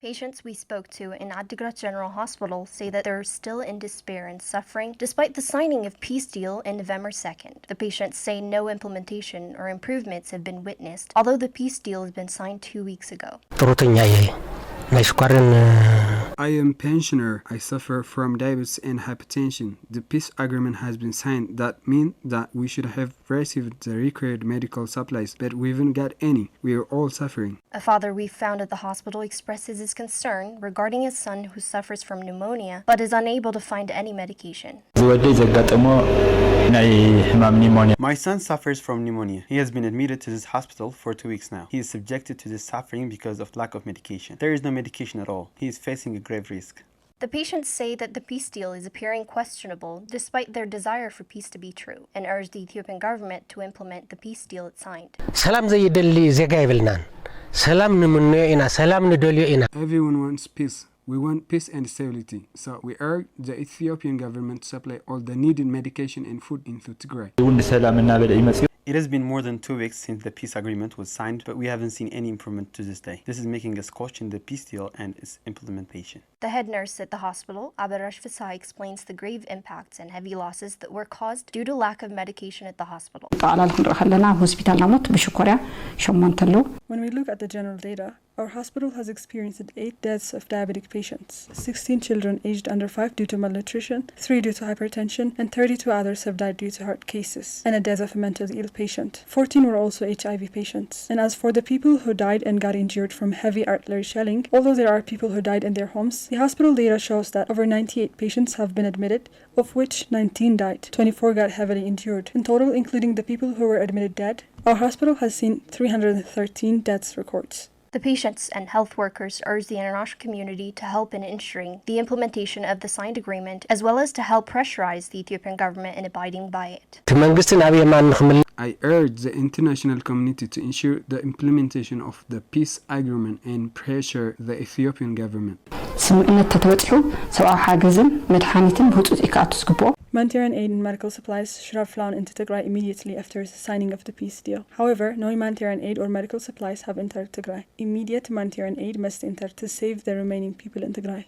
Patients we spoke to in Tigrai General Hospital say that they're still in despair and suffering despite the signing of peace deal in November 2nd. The patients say no implementation or improvements have been witnessed, although the peace deal has been signed 2 weeks ago. I am pensioner. I suffer from diabetes and hypertension. The peace agreement has been signed. That means that we should have received the required medical supplies, but we haven't got any. We are all suffering. A father we found at the hospital expresses his concern regarding his son who suffers from pneumonia but is unable to find any medication. My son suffers from pneumonia. He has been admitted to this hospital for 2 weeks now. He is subjected to this suffering because of lack of medication. There is no medication at all. He is facing a grave risk. The patients say that the peace deal is appearing questionable despite their desire for peace to be true and urge the Ethiopian government to implement the peace deal it signed. Everyone wants peace. We want peace and stability. So we urge the Ethiopian government to supply all the needed medication and food into Tigray. It has been more than 2 weeks since the peace agreement was signed, but we haven't seen any improvement to this day. This is making us question the peace deal and its implementation. The head nurse at the hospital, Abarash Fasai, explains the grave impacts and heavy losses that were caused due to lack of medication at the hospital. When we look at the general data, our hospital has experienced 8 deaths of diabetic patients, 16 children aged under 5 due to malnutrition, 3 due to hypertension, and 32 others have died due to heart cases, and a death of a mentally ill patient. 14 were also HIV patients. And as for the people who died and got injured from heavy artillery shelling, although there are people who died in their homes, the hospital data shows that over 98 patients have been admitted, of which 19 died. 24 got heavily injured. In total, including the people who were admitted dead, our hospital has seen 313 deaths records. The patients and health workers urge the international community to help in ensuring the implementation of the signed agreement, as well as to help pressurize the Ethiopian government in abiding by it. I urge the international community to ensure the implementation of the peace agreement and pressure the Ethiopian government. Humanitarian aid and medical supplies should have flown into Tigray immediately after the signing of the peace deal. However, no humanitarian aid or medical supplies have entered Tigray. Immediate humanitarian aid must enter to save the remaining people in Tigray.